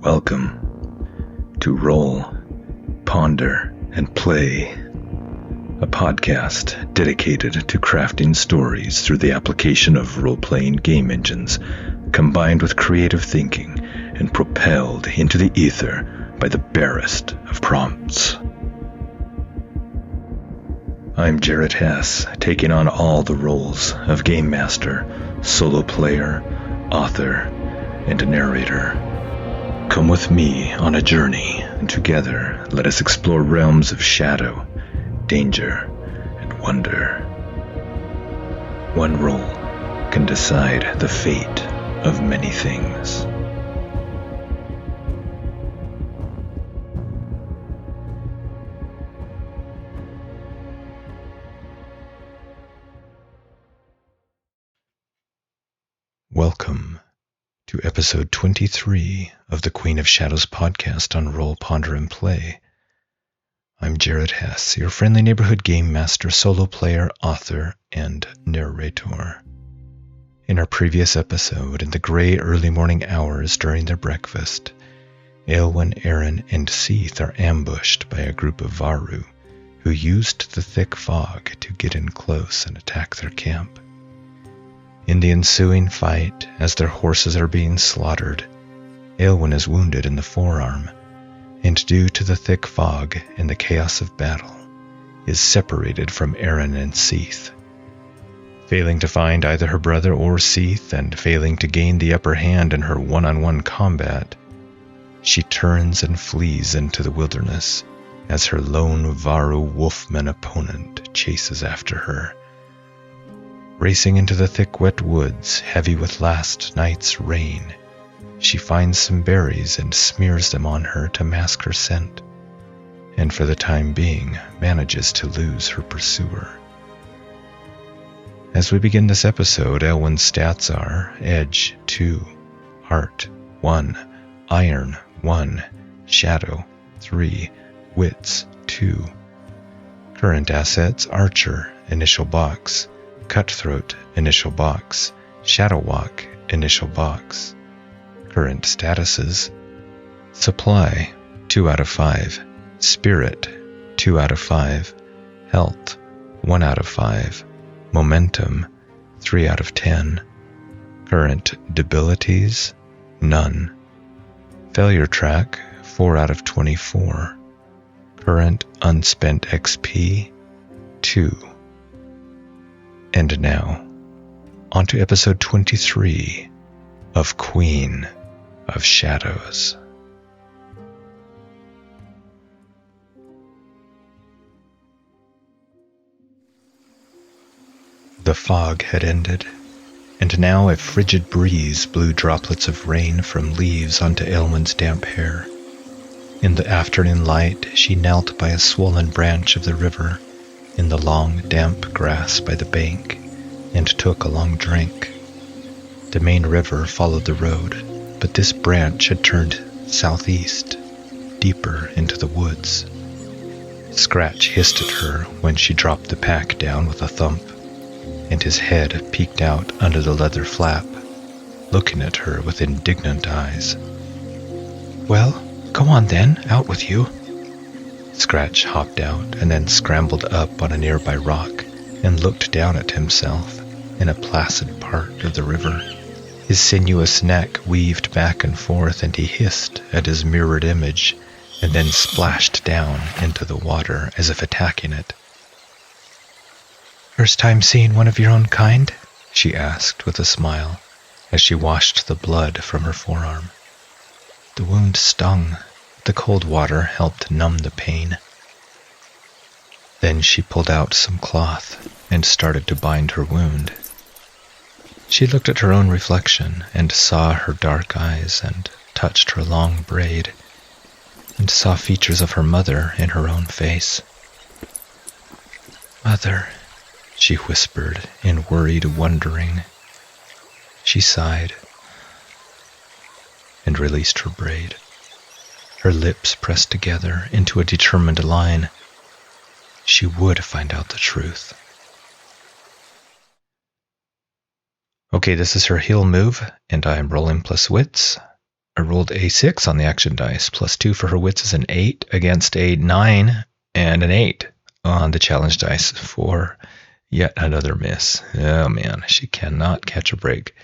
Welcome to Roll, Ponder, and Play, a podcast dedicated to crafting stories through the application of role-playing game engines, combined with creative thinking and propelled into the ether by the barest of prompts. I'm Jarrett Hess, taking on all the roles of Game Master, solo player, author, and narrator. Come with me on a journey, and together let us explore realms of shadow, danger, and wonder. One role can decide the fate of many things. Welcome to episode 23 of the Queen of Shadows podcast on Roll, Ponder, and Play. I'm Jarrett Hess, your friendly neighborhood game master, solo player, author, and narrator. In our previous episode, in the gray early morning hours during their breakfast, Eilwen, Aron, and Seith are ambushed by a group of Varou who used the thick fog to get in close and attack their camp. In the ensuing fight, as their horses are being slaughtered, Eilwen is wounded in the forearm, and due to the thick fog and the chaos of battle, is separated from Aron and Seith. Failing to find either her brother or Seith, and failing to gain the upper hand in her one-on-one combat, she turns and flees into the wilderness as her lone Varou wolfman opponent chases after her. Racing into the thick wet woods, heavy with last night's rain, she finds some berries and smears them on her to mask her scent, and for the time being manages to lose her pursuer. As we begin this episode, Eilwen's stats are Edge 2, Heart 1, Iron 1, Shadow 3, Wits 2. Current assets: Archer, initial box; Cutthroat, initial box; Shadow Walk, initial box. Current statuses: Supply, 2 out of 5; Spirit, 2 out of 5; Health, 1 out of 5; Momentum, 3 out of 10. Current debilities: none. Failure track, 4 out of 24. Current unspent XP, 2. And now, on to episode 23 of Queen of Shadows. The fog had ended, and now a frigid breeze blew droplets of rain from leaves onto Eilwen's damp hair. In the afternoon light, she knelt by a swollen branch of the river, in the long, damp grass by the bank, and took a long drink. The main river followed the road, but this branch had turned southeast, deeper into the woods. Scratch hissed at her when she dropped the pack down with a thump, and his head peeked out under the leather flap, looking at her with indignant eyes. "Well, go on then, out with you." Scratch hopped out and then scrambled up on a nearby rock and looked down at himself in a placid part of the river. His sinuous neck weaved back and forth, and he hissed at his mirrored image and then splashed down into the water as if attacking it. "First time seeing one of your own kind?" she asked with a smile as she washed the blood from her forearm. The wound stung. The cold water helped numb the pain. Then she pulled out some cloth and started to bind her wound. She looked at her own reflection and saw her dark eyes, and touched her long braid, and saw features of her mother in her own face. "Mother," she whispered in worried wondering. She sighed and released her braid. Her lips pressed together into a determined line. She would find out the truth. Okay, this is her heal move, and I am rolling plus wits. I rolled a 6 on the action dice. +2 for her wits is an 8 against a 9 and an 8 on the challenge dice for yet another miss. Oh man, she cannot catch a break.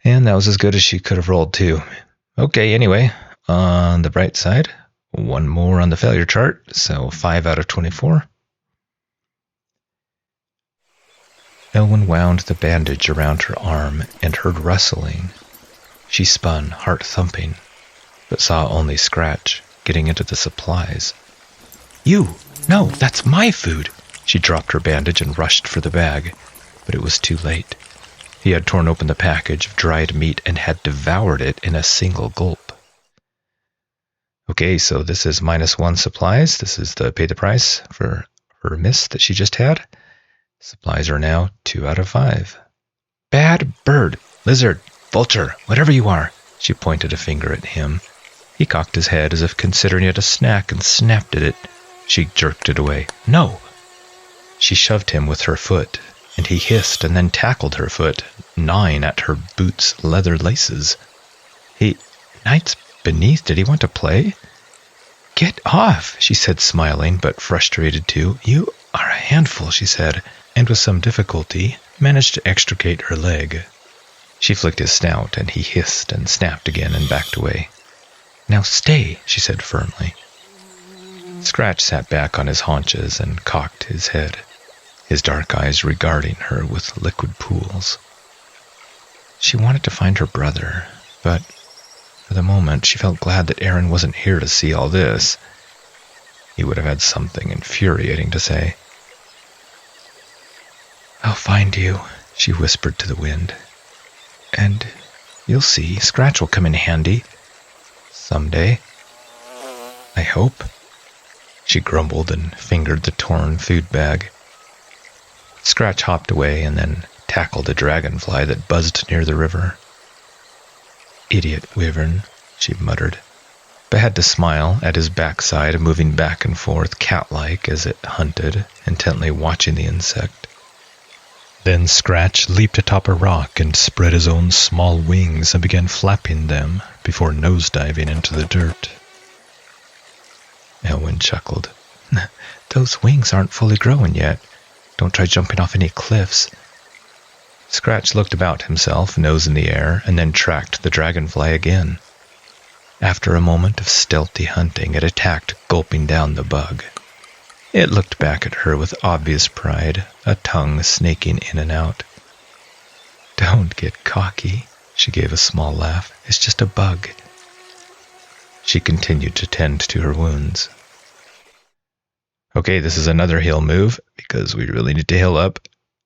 And that was as good as she could have rolled too. Okay, anyway, on the bright side, one more on the failure chart, so 5 out of 24. Eilwen wound the bandage around her arm and heard rustling. She spun, heart thumping, but saw only Scratch getting into the supplies. You! No, that's my food! She dropped her bandage and rushed for the bag, but it was too late. He had torn open the package of dried meat and had devoured it in a single gulp. Okay, so this is -1 supplies. This is the pay the price for her miss that she just had. Supplies are now 2 out of 5. Bad bird, lizard, vulture, whatever you are. She pointed a finger at him. He cocked his head as if considering it a snack and snapped at it. She jerked it away. No! She shoved him with her foot, and he hissed and then tackled her foot, gnawing at her boot's leather laces. Knights beneath, did he want to play? Get off, she said, smiling, but frustrated too. You are a handful, she said, and with some difficulty managed to extricate her leg. She flicked his snout, and he hissed and snapped again and backed away. Now stay, she said firmly. Scratch sat back on his haunches and cocked his head, his dark eyes regarding her with liquid pools. She wanted to find her brother, but for the moment she felt glad that Aron wasn't here to see all this. He would have had something infuriating to say. I'll find you, she whispered to the wind. And you'll see, Scratch will come in handy. Someday. I hope. She grumbled and fingered the torn food bag. Scratch hopped away and then tackled a dragonfly that buzzed near the river. Idiot wyvern, she muttered, but had to smile at his backside, moving back and forth cat-like as it hunted, intently watching the insect. Then Scratch leaped atop a rock and spread his own small wings and began flapping them before nosediving into the dirt. Eilwen chuckled. Those wings aren't fully grown yet. Don't try jumping off any cliffs. Scratch looked about himself, nose in the air, and then tracked the dragonfly again. After a moment of stealthy hunting, it attacked, gulping down the bug. It looked back at her with obvious pride, a tongue snaking in and out. Don't get cocky, she gave a small laugh. It's just a bug. She continued to tend to her wounds. Okay, this is another heal move, because we really need to heal up,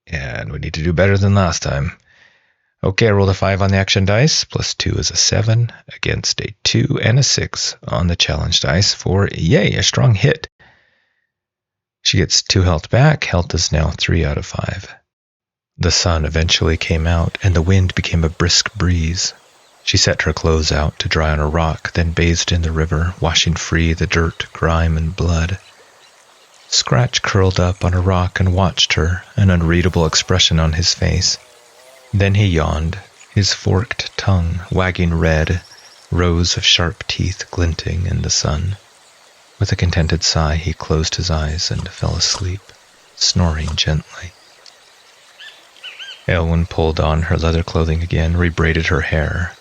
and we need to do better than last time. Okay, I rolled a 5 on the action dice, +2 is a 7, against a 2 and a 6 on the challenge dice for, yay, a strong hit. She gets 2 health back. Health is now 3 out of 5. The sun eventually came out, and the wind became a brisk breeze. She set her clothes out to dry on a rock, then bathed in the river, washing free the dirt, grime, and blood. Scratch curled up on a rock and watched her, an unreadable expression on his face. Then he yawned, his forked tongue wagging red, rows of sharp teeth glinting in the sun. With a contented sigh, he closed his eyes and fell asleep, snoring gently. Eilwen pulled on her leather clothing again, rebraided her hair,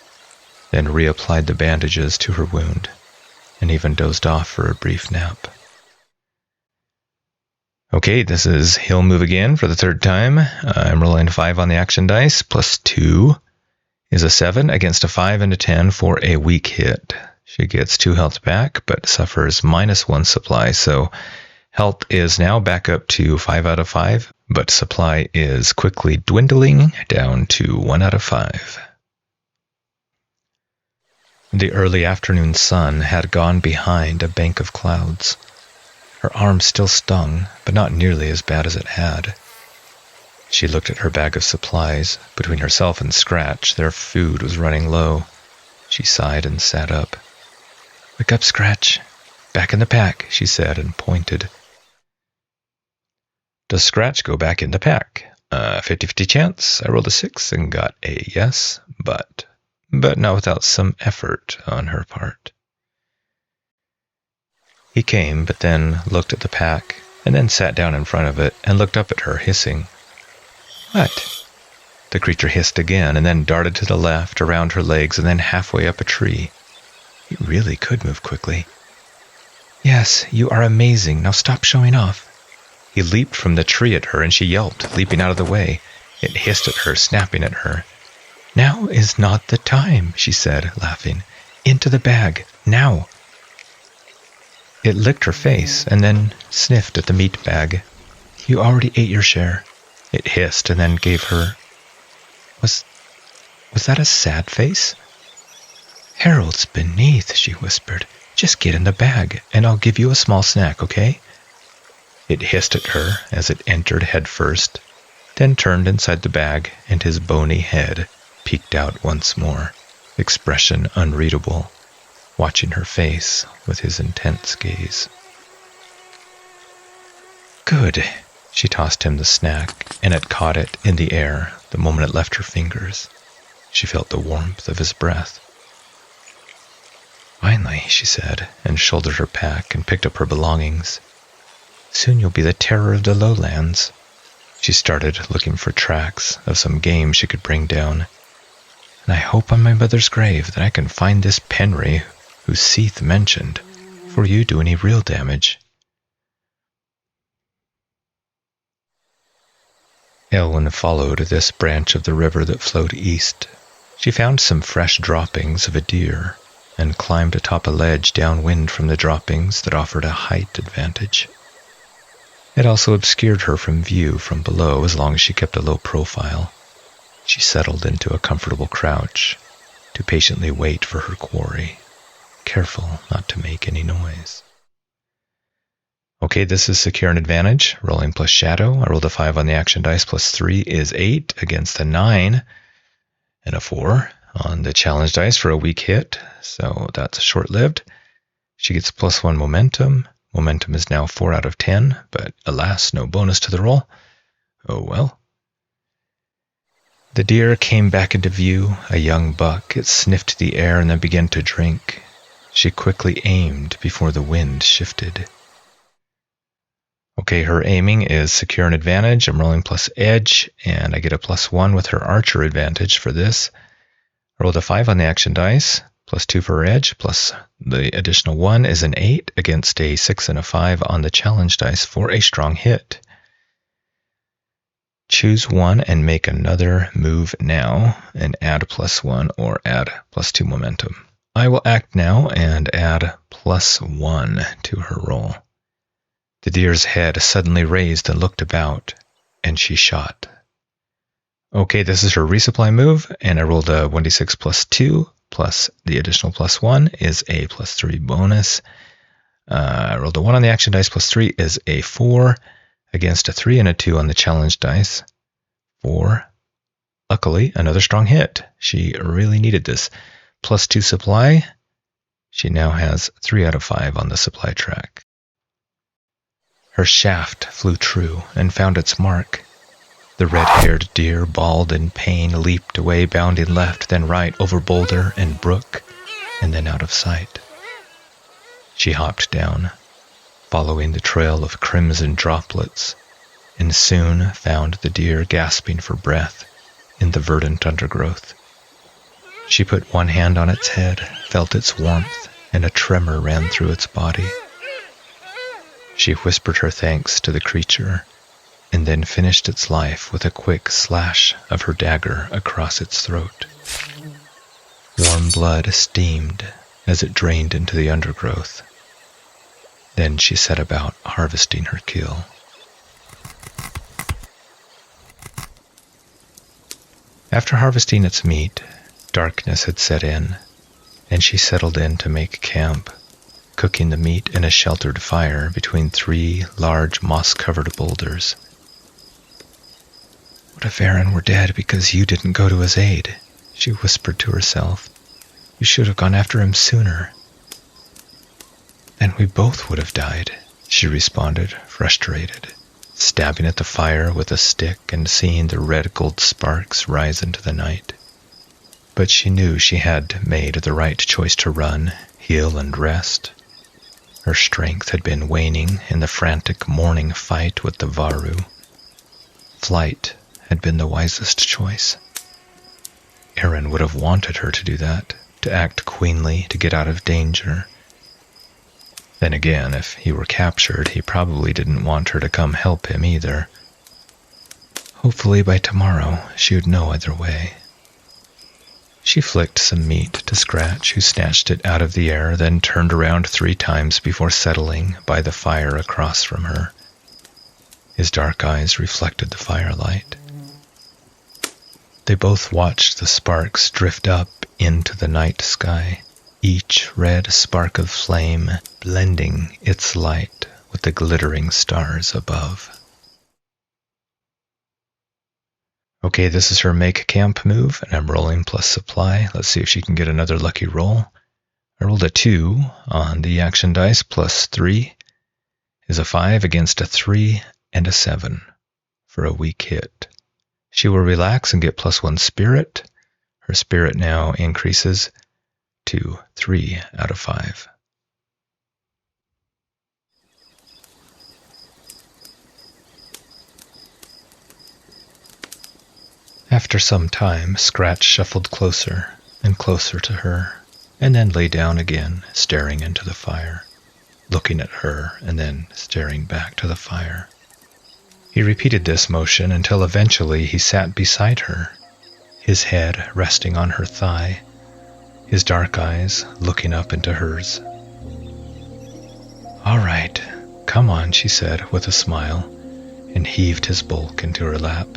then reapplied the bandages to her wound, and even dozed off for a brief nap. Okay, this is heal move again for the third time. I'm rolling 5 on the action dice, +2 is a 7 against a 5 and a 10 for a weak hit. She gets 2 health back, but suffers -1 supply, so health is now back up to 5 out of 5, but supply is quickly dwindling down to 1 out of 5. The early afternoon sun had gone behind a bank of clouds. Her arm still stung, but not nearly as bad as it had. She looked at her bag of supplies. Between herself and Scratch, their food was running low. She sighed and sat up. Wake up, Scratch. Back in the pack, she said and pointed. Does Scratch go back in the pack? 50-50 chance. I rolled a 6 and got a yes, but but not without some effort on her part. He came, but then looked at the pack, and then sat down in front of it and looked up at her, hissing. "What?" The creature hissed again, and then darted to the left, around her legs, and then halfway up a tree. He really could move quickly. "Yes, you are amazing. Now stop showing off." He leaped from the tree at her, and she yelped, leaping out of the way. It hissed at her, snapping at her. "Now is not the time," she said, laughing. "Into the bag, now." It licked her face, and then sniffed at the meat bag. "You already ate your share." It hissed, and then gave her... Was that a sad face? "Harold's beneath," she whispered. "Just get in the bag, and I'll give you a small snack, okay?" It hissed at her as it entered head first, then turned inside the bag, and his bony head peeked out once more, expression unreadable, watching her face with his intense gaze. "Good." She tossed him the snack, and it caught it in the air the moment it left her fingers. She felt the warmth of his breath. "Finally," she said, and shouldered her pack and picked up her belongings. "Soon you'll be the terror of the lowlands." She started looking for tracks of some game she could bring down. "And I hope on my mother's grave that I can find this Penry who Seith mentioned, before you do any real damage." Eilwen followed this branch of the river that flowed east. She found some fresh droppings of a deer, and climbed atop a ledge downwind from the droppings that offered a height advantage. It also obscured her from view from below as long as she kept a low profile. She settled into a comfortable crouch to patiently wait for her quarry, careful not to make any noise. Okay, this is secure and advantage, rolling plus shadow. I rolled a 5 on the action dice, plus 3 is 8 against a 9 and a 4 on the challenge dice for a weak hit, so that's short-lived. She gets plus 1 momentum. Momentum is now 4 out of 10, but alas, no bonus to the roll. Oh well. The deer came back into view, a young buck. It sniffed the air and then began to drink. She quickly aimed before the wind shifted. Okay, her aiming is secure and advantage. I'm rolling plus edge, and I get a plus 1 with her archer advantage for this. I rolled a 5 on the action dice, plus 2 for her edge, plus the additional 1 is an 8 against a 6 and a 5 on the challenge dice for a strong hit. Choose one and make another move now, and add plus 1 or add plus 2 momentum. I will act now and add plus 1 to her roll. The deer's head suddenly raised and looked about, and she shot. Okay, this is her resupply move, and I rolled a 1d6 plus 2, plus the additional plus 1 is a plus 3 bonus. I rolled a 1 on the action dice, plus 3 is a 4, against a 3 and a 2 on the challenge dice. 4. Luckily, another strong hit. She really needed this. Plus 2 supply. She now has 3 out of 5 on the supply track. Her shaft flew true and found its mark. The red-haired deer, bald in pain, leaped away, bounding left, then right, over boulder and brook, and then out of sight. She hopped down, following the trail of crimson droplets, and soon found the deer gasping for breath in the verdant undergrowth. She put one hand on its head, felt its warmth, and a tremor ran through its body. She whispered her thanks to the creature, and then finished its life with a quick slash of her dagger across its throat. Warm blood steamed as it drained into the undergrowth. Then she set about harvesting her kill. After harvesting its meat, darkness had set in, and she settled in to make camp, cooking the meat in a sheltered fire between 3 large moss-covered boulders. "What if Aron were dead because you didn't go to his aid?" she whispered to herself. "You should have gone after him sooner." "Then we both would have died," she responded, frustrated, stabbing at the fire with a stick and seeing the red gold sparks rise into the night. but she knew she had made the right choice to run, heal, and rest. Her strength had been waning in the frantic morning fight with the Varou. Flight had been the wisest choice. Aron would have wanted her to do that, to act queenly, to get out of danger. Then again, if he were captured, he probably didn't want her to come help him either. Hopefully by tomorrow she would know either way. She flicked some meat to Scratch, who snatched it out of the air, then turned around 3 times before settling by the fire across from her. His dark eyes reflected the firelight. They both watched the sparks drift up into the night sky, each red spark of flame blending its light with the glittering stars above. Okay, this is her make camp move, and I'm rolling plus supply. Let's see if she can get another lucky roll. I rolled a 2 on the action dice, plus 3 is a 5 against a 3 and a 7 for a weak hit. She will relax and get plus 1 spirit. Her spirit now increases to 3 out of 5. After some time, Scratch shuffled closer and closer to her, and then lay down again, staring into the fire, looking at her and then staring back to the fire. He repeated this motion until eventually he sat beside her, his head resting on her thigh, his dark eyes looking up into hers. "All right, come on," she said with a smile, and heaved his bulk into her lap.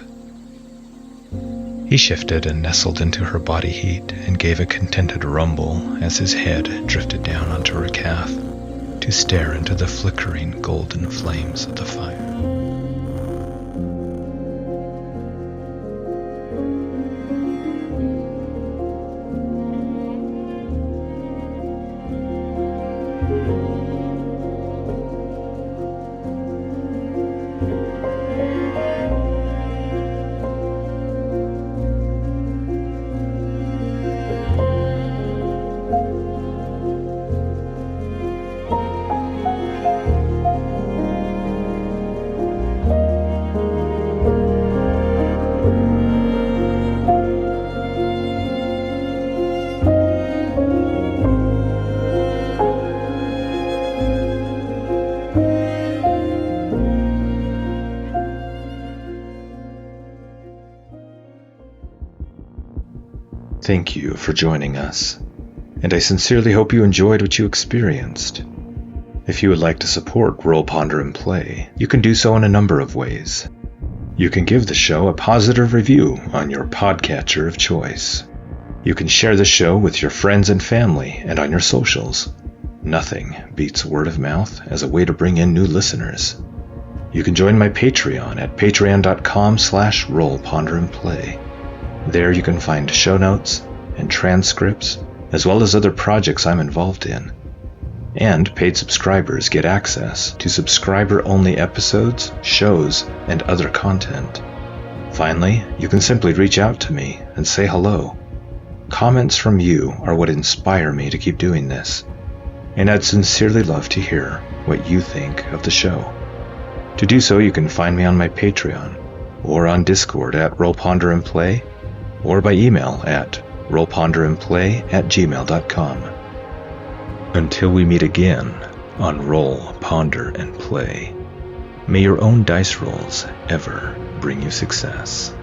He shifted and nestled into her body heat and gave a contented rumble as his head drifted down onto her calf to stare into the flickering golden flames of the fire. Thank you for joining us, and I sincerely hope you enjoyed what you experienced. If you would like to support Roll, Ponder, and Play, you can do so in a number of ways. You can give the show a positive review on your podcatcher of choice. You can share the show with your friends and family and on your socials. Nothing beats word of mouth as a way to bring in new listeners. You can join my Patreon at patreon.com/Roll, Ponder, and Play. There you can find show notes and transcripts, as well as other projects I'm involved in. And paid subscribers get access to subscriber-only episodes, shows, and other content. Finally, you can simply reach out to me and say hello. Comments from you are what inspire me to keep doing this, and I'd sincerely love to hear what you think of the show. To do so, you can find me on my Patreon, or on Discord at Roll, Ponder, and Play, or by email at rollponderandplay@gmail.com. Until we meet again on Roll, Ponder, and Play, may your own dice rolls ever bring you success.